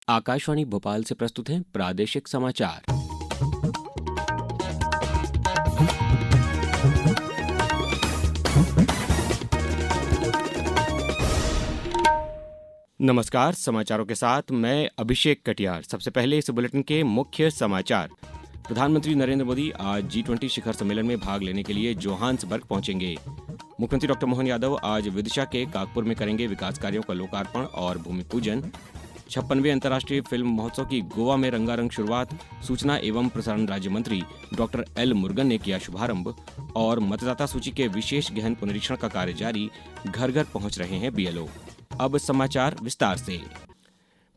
आकाशवाणी भोपाल से प्रस्तुत हैं प्रादेशिक समाचार। नमस्कार, समाचारों के साथ मैं अभिषेक कटियार। सबसे पहले इस बुलेटिन के मुख्य समाचार। प्रधानमंत्री नरेंद्र मोदी आज G20 शिखर सम्मेलन में भाग लेने के लिए जोहान्सबर्ग पहुंचेंगे। मुख्यमंत्री डॉक्टर मोहन यादव आज विदिशा के काकपुर में करेंगे विकास कार्यों का लोकार्पण और भूमि पूजन। 56वें अंतर्राष्ट्रीय फिल्म महोत्सव की गोवा में रंगारंग शुरुआत। सूचना एवं प्रसारण राज्य मंत्री डॉक्टर एल मुरुगन ने किया शुभारंभ। और मतदाता सूची के विशेष गहन पुनरीक्षण का कार्य जारी, घर घर पहुंच रहे हैं BLO। अब समाचार विस्तार से।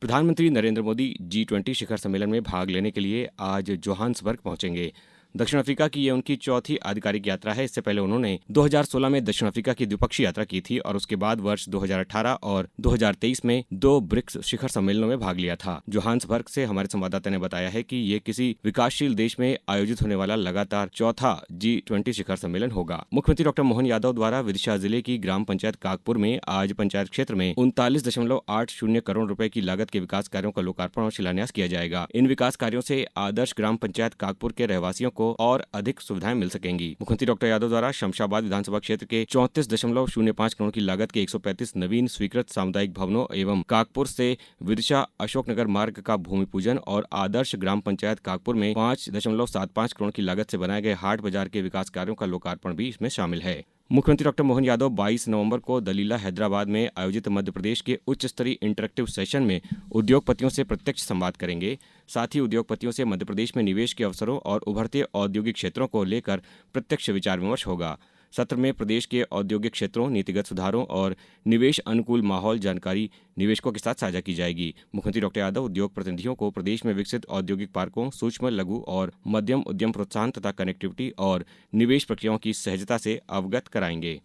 प्रधानमंत्री नरेंद्र मोदी G20 शिखर सम्मेलन में भाग लेने के लिए आज जोहान्सबर्ग पहुंचेंगे। दक्षिण अफ्रीका की ये उनकी चौथी आधिकारिक यात्रा है। इससे पहले उन्होंने 2016 में दक्षिण अफ्रीका की द्विपक्षीय यात्रा की थी और उसके बाद वर्ष 2018 और 2023 में 2 ब्रिक्स शिखर सम्मेलनों में भाग लिया था। जोहान्सबर्ग से हमारे संवाददाता ने बताया है कि ये किसी विकासशील देश में आयोजित होने वाला लगातार चौथा G20 शिखर सम्मेलन होगा। मुख्यमंत्री डॉक्टर मोहन यादव द्वारा विदिशा जिले की ग्राम पंचायत काकपुर में आज पंचायत क्षेत्र में 39.80 करोड़ रुपए की लागत के विकास कार्यों का लोकार्पण और शिलान्यास किया जाएगा। इन विकास कार्यों से आदर्श ग्राम पंचायत काकपुर के रहवासियों को और अधिक सुविधाएं मिल सकेंगी। मुख्यमंत्री डॉक्टर यादव द्वारा शमशाबाद विधानसभा क्षेत्र के 34.05 करोड़ की लागत के 135 नवीन स्वीकृत सामुदायिक भवनों एवं काकपुर से विदिशा अशोकनगर मार्ग का भूमि पूजन और आदर्श ग्राम पंचायत काकपुर में 5.75 करोड़ की लागत से बनाए गए हाट बाजार के विकास कार्यों का लोकार्पण भी इसमें शामिल है। मुख्यमंत्री डॉक्टर मोहन यादव 22 नवंबर को दलीला हैदराबाद में आयोजित मध्य प्रदेश के उच्च स्तरीय इंटरेक्टिव सेशन में उद्योगपतियों से प्रत्यक्ष संवाद करेंगे। साथ ही उद्योगपतियों से मध्य प्रदेश में निवेश के अवसरों और उभरते औद्योगिक क्षेत्रों को लेकर प्रत्यक्ष विचार विमर्श होगा। सत्र में प्रदेश के औद्योगिक क्षेत्रों, नीतिगत सुधारों और निवेश अनुकूल माहौल जानकारी निवेशकों के साथ साझा की जाएगी। मुख्यमंत्री डॉक्टर यादव उद्योग प्रतिनिधियों को प्रदेश में विकसित औद्योगिक पार्कों, सूक्ष्म, लघु और मध्यम उद्यम प्रोत्साहन तथा कनेक्टिविटी और निवेश प्रक्रियाओं की सहजता से अवगत कराएंगे।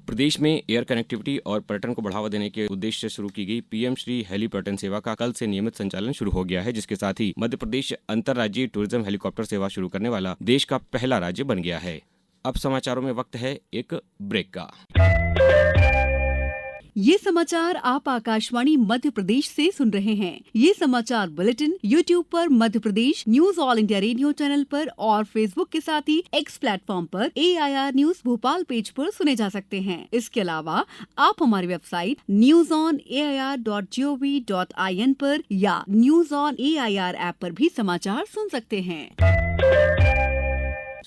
प्रदेश में एयर कनेक्टिविटी और पर्यटन को बढ़ावा देने के उद्देश्य से शुरू की गई PM श्री हेली पर्यटन सेवा का कल से नियमित संचालन शुरू हो गया है, जिसके साथ ही मध्य प्रदेश अंतर्राज्यीय टूरिज्म हेलीकॉप्टर सेवा शुरू करने वाला देश का पहला राज्य बन गया है। अब समाचारों में वक्त है एक ब्रेक का। ये समाचार आप आकाशवाणी मध्य प्रदेश से सुन रहे हैं। ये समाचार बुलेटिन YouTube पर Madhya Pradesh news All India Radio channel पर और Facebook के साथ ही X प्लेटफॉर्म पर AIR न्यूज भोपाल पेज पर सुने जा सकते हैं। इसके अलावा आप हमारी वेबसाइट newsonair.gov.in पर या न्यूज ऑन AIR ऐप पर भी समाचार सुन सकते हैं।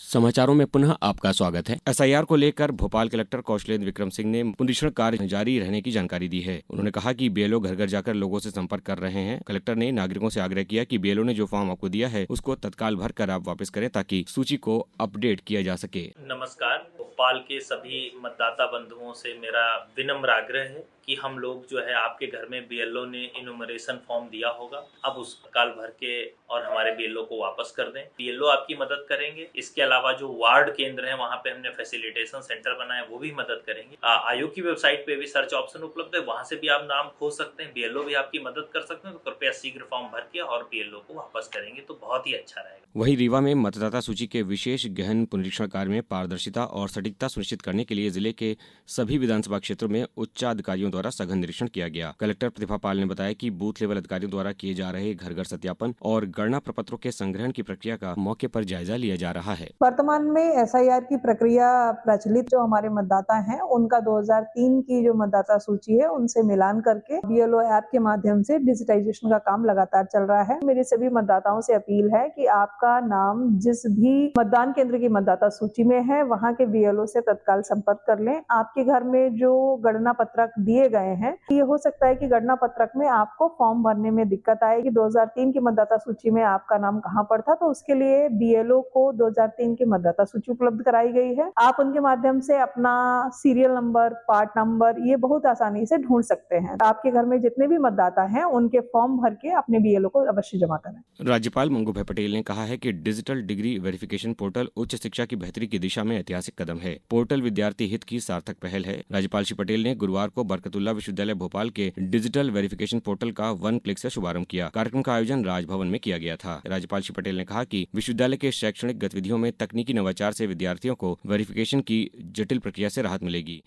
समाचारों में पुनः आपका स्वागत है। SIR को लेकर भोपाल कलेक्टर कौशलेंद्र विक्रम सिंह ने पुनरीक्षण कार्य जारी रहने की जानकारी दी है। उन्होंने कहा कि BLO घर घर जाकर लोगों से संपर्क कर रहे हैं। कलेक्टर ने नागरिकों से आग्रह किया कि BLO ने जो फॉर्म आपको दिया है उसको तत्काल भर कर आप वापस करें ताकि सूची को अपडेट किया जा सके। नमस्कार, भोपाल के सभी मतदाता बंधुओं से मेरा विनम्र आग्रह है कि हम लोग जो है आपके घर में BLO ने इनुमरेशन फॉर्म दिया होगा, अब उस काल भर के और हमारे BLO को वापस कर दें। BLO आपकी मदद करेंगे। इसके अलावा जो वार्ड केंद्र है वहाँ पे हमने फैसिलिटेशन सेंटर बनाए, वो भी मदद करेंगे। आयोग की वेबसाइट पे भी सर्च ऑप्शन उपलब्ध है, वहाँ से भी आप नाम खोज सकते हैं। BLO भी आपकी मदद कर सकते हैं, तो कृपया शीघ्र फॉर्म भर के और BLO को वापस करेंगे तो बहुत ही अच्छा रहेगा। वहीं रीवा में मतदाता सूची के विशेष गहन पुनरीक्षण कार्य में पारदर्शिता और सटीकता सुनिश्चित करने के लिए जिले के सभी विधानसभा क्षेत्रों में उच्चाधिकारियों द्वारा सघन निरीक्षण किया गया। कलेक्टर प्रतिभा पाल ने बताया कि बूथ लेवल अधिकारियों द्वारा किए जा रहे घर घर सत्यापन और गणना प्रपत्रों के संग्रहण की प्रक्रिया का मौके पर जायजा लिया जा रहा है। वर्तमान में SIR की प्रक्रिया प्रचलित जो हमारे मतदाता हैं उनका 2003 की जो मतदाता सूची है उनसे मिलान करके BLO ऐप के माध्यम से डिजिटाइजेशन का काम लगातार चल रहा है। मेरी सभी मतदाताओं से अपील है कि आपका नाम जिस भी मतदान केंद्र की मतदाता सूची में है वहाँ के BLO से तत्काल संपर्क कर लें। आपके घर में जो गणना पत्रक दिए गए हैं, ये हो सकता है कि गणना पत्रक में आपको फॉर्म भरने में दिक्कत आएगी। 2003 की मतदाता सूची में आपका नाम कहाँ पर था, तो उसके लिए BLO को 2003 की मतदाता सूची उपलब्ध कराई गई है। आप उनके माध्यम से अपना सीरियल नंबर, पार्ट नंबर ये बहुत आसानी से ढूंढ सकते हैं। आपके घर में जितने भी मतदाता हैं उनके फॉर्म भर के अपने BLO को अवश्य जमा करें। राज्यपाल मंगू भाई पटेल ने कहा है कि डिजिटल डिग्री वेरिफिकेशन पोर्टल उच्च शिक्षा की बेहतरी की दिशा में ऐतिहासिक कदम है। पोर्टल विद्यार्थी हित की सार्थक पहल है। राज्यपाल श्री पटेल ने गुरुवार को बरकतुल्लाह विश्वविद्यालय भोपाल के डिजिटल वेरिफिकेशन पोर्टल का 1 क्लिक से शुभारंभ किया। कार्यक्रम का आयोजन राजभवन में किया गया था। राज्यपाल श्री पटेल ने कहा कि विश्वविद्यालय के शैक्षणिक गतिविधियों में तकनीकी नवाचार से विद्यार्थियों को वेरिफिकेशन की जटिल प्रक्रिया से राहत मिलेगी।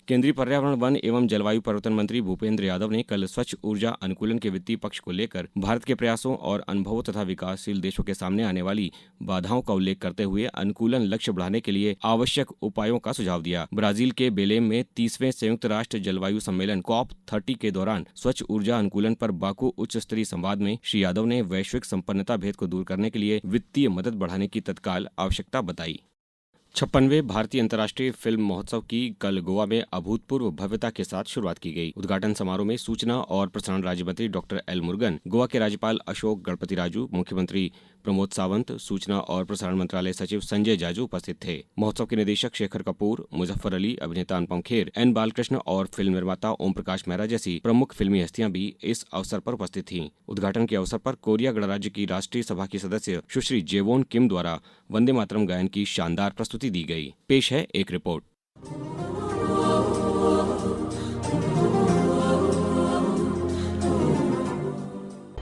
केंद्रीय पर्यावरण, वन एवं जलवायु परिवर्तन मंत्री भूपेंद्र यादव ने कल स्वच्छ ऊर्जा अनुकूलन के वित्तीय पक्ष को लेकर भारत के प्रयासों और अनुभवों तथा विकासशील देशों के सामने आने वाली बाधाओं का उल्लेख करते हुए अनुकूलन लक्ष्य बढ़ाने के लिए आवश्यक उपायों का सुझाव दिया। ब्राजील के बेलेम में 30वें संयुक्त राष्ट्र जलवायु सम्मेलन COP30 के दौरान स्वच्छ ऊर्जा अनुकूलन पर बाकू उच्च स्तरीय संवाद में श्री यादव ने वैश्विक संपन्नता भेद को दूर करने के लिए वित्तीय मदद बढ़ाने की तत्काल आवश्यकता बताई। 56वें भारतीय अंतर्राष्ट्रीय फिल्म महोत्सव की कल गोवा में अभूतपूर्व भव्यता के साथ शुरुआत की गई। उद्घाटन समारोह में सूचना और प्रसारण राज्य मंत्री डॉक्टर एल मुरुगन, गोवा के राज्यपाल अशोक गणपति राजू, मुख्यमंत्री प्रमोद सावंत, सूचना और प्रसारण मंत्रालय सचिव संजय जाजू उपस्थित थे। महोत्सव के निदेशक शेखर कपूर, मुजफ्फर अली, अभिनेता अनुपम खेर, एन बालकृष्ण और फिल्म निर्माता ओम प्रकाश मेहरा जैसी प्रमुख फिल्मी हस्तियां भी इस अवसर पर उपस्थित थीं। उद्घाटन के अवसर पर कोरिया गणराज्य की राष्ट्रीय सभा की सदस्य सुश्री जेवोन किम द्वारा वंदे मातरम गायन की शानदार प्रस्तुति दी गई। पेश है एक रिपोर्ट।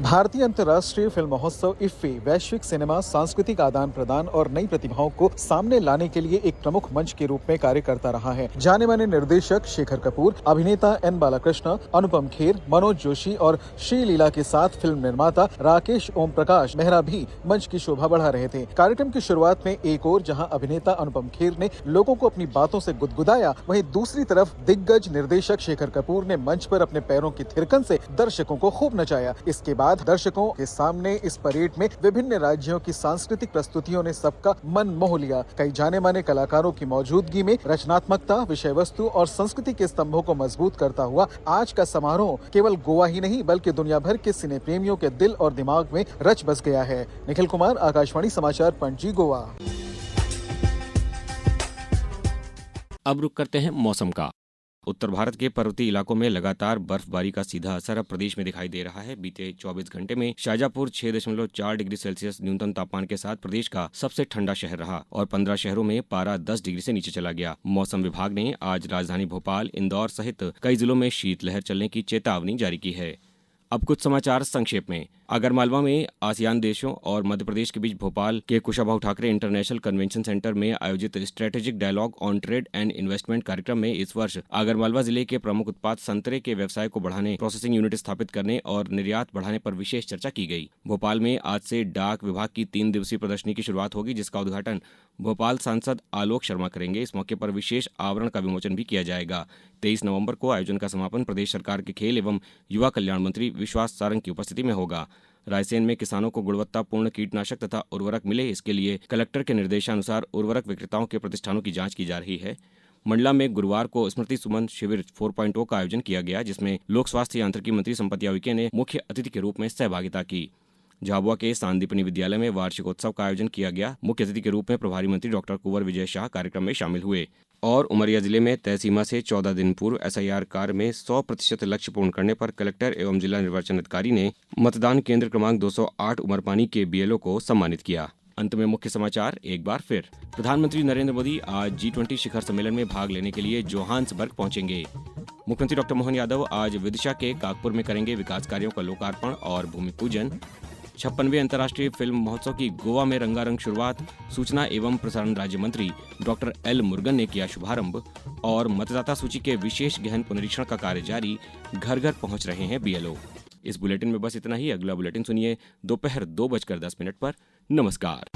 भारतीय अंतर्राष्ट्रीय फिल्म महोत्सव इफ्फी वैश्विक सिनेमा, सांस्कृतिक आदान प्रदान और नई प्रतिभाओं को सामने लाने के लिए एक प्रमुख मंच के रूप में कार्य करता रहा है। जाने माने निर्देशक शेखर कपूर, अभिनेता एन बालकृष्ण, अनुपम खेर, मनोज जोशी और श्रीलीला के साथ फिल्म निर्माता राकेश ओम प्रकाश मेहरा भी मंच की शोभा बढ़ा रहे थे। कार्यक्रम की शुरुआत में एक ओर जहां अभिनेता अनुपम खेर ने लोगों को अपनी बातों से गुदगुदाया, वहीं दूसरी तरफ दिग्गज निर्देशक शेखर कपूर ने मंच पर अपने पैरों की थिरकन से दर्शकों को खूब नचाया। इसके बाद दर्शकों के सामने इस परेड में विभिन्न राज्यों की सांस्कृतिक प्रस्तुतियों ने सबका मन मोह लिया। कई जाने माने कलाकारों की मौजूदगी में रचनात्मकता, विषय वस्तु और संस्कृति के स्तंभों को मजबूत करता हुआ आज का समारोह केवल गोवा ही नहीं बल्कि दुनिया भर के सिने प्रेमियों के दिल और दिमाग में रच बस गया है। निखिल कुमार, आकाशवाणी समाचार, पणजी, गोवा। अब रुक करते हैं मौसम का। उत्तर भारत के पर्वतीय इलाकों में लगातार बर्फबारी का सीधा असर अब प्रदेश में दिखाई दे रहा है। बीते 24 घंटे में शाजापुर 6.4 डिग्री सेल्सियस न्यूनतम तापमान के साथ प्रदेश का सबसे ठंडा शहर रहा और 15 शहरों में पारा 10 डिग्री से नीचे चला गया। मौसम विभाग ने आज राजधानी भोपाल, इंदौर सहित कई जिलों में शीतलहर चलने की चेतावनी जारी की है। अब कुछ समाचार संक्षेप में। आगरमालवा में आसियान देशों और मध्य प्रदेश के बीच भोपाल के Kushabhau Thackeray international convention centre में आयोजित strategic dialogue on trade and investment कार्यक्रम में इस वर्ष आगरमालवा जिले के प्रमुख उत्पाद संतरे के व्यवसाय को बढ़ाने, प्रोसेसिंग यूनिट स्थापित करने और निर्यात बढ़ाने पर विशेष चर्चा की गई। भोपाल में आज से डाक विभाग की 3 दिवसीय प्रदर्शनी की शुरुआत होगी, जिसका उद्घाटन भोपाल सांसद आलोक शर्मा करेंगे। इस मौके पर विशेष आवरण का विमोचन भी किया जाएगा। 23 नवंबर को आयोजन का समापन प्रदेश सरकार के खेल एवं युवा कल्याण मंत्री विश्वास सारंग की उपस्थिति में होगा। रायसेन में किसानों को गुणवत्तापूर्ण कीटनाशक तथा उर्वरक मिले, इसके लिए कलेक्टर के निर्देशानुसार उर्वरक विक्रेताओं के प्रतिष्ठानों की जांच की जा रही है। मंडला में गुरुवार को स्मृति सुमन शिविर 4.0 का आयोजन किया गया, जिसमें लोक स्वास्थ्य यांत्रिकी मंत्री संपत उइके ने मुख्य अतिथि के रूप में सहभागिता की। झाबुआ के सांदीपनी विद्यालय में वार्षिकोत्सव का आयोजन किया गया। मुख्य अतिथि के रूप में प्रभारी मंत्री डॉक्टर कुंवर विजय शाह कार्यक्रम में शामिल हुए। और उमरिया जिले में तय सीमा से 14 दिन पूर्व SIR कार्य में 100% लक्ष्य पूर्ण करने पर कलेक्टर एवं जिला निर्वाचन अधिकारी ने मतदान केंद्र क्रमांक 208 उमरपानी के BLO को सम्मानित किया। अंत में मुख्य समाचार एक बार फिर। प्रधानमंत्री नरेंद्र मोदी आज G20 शिखर सम्मेलन में भाग लेने के लिए जोहान्सबर्ग पहुंचेंगे। मुख्यमंत्री डॉक्टर मोहन यादव आज विदिशा के काकपुर में करेंगे विकास कार्यों का लोकार्पण और भूमि पूजन। 56वें अंतर्राष्ट्रीय फिल्म महोत्सव की गोवा में रंगारंग शुरुआत, सूचना एवं प्रसारण राज्य मंत्री डॉक्टर एल मुरुगन ने किया शुभारंभ। और मतदाता सूची के विशेष गहन पुनरीक्षण का कार्य जारी, घर घर पहुंच रहे हैं BLO। इस बुलेटिन में बस इतना ही। अगला बुलेटिन सुनिए दोपहर 2:10 पर। नमस्कार।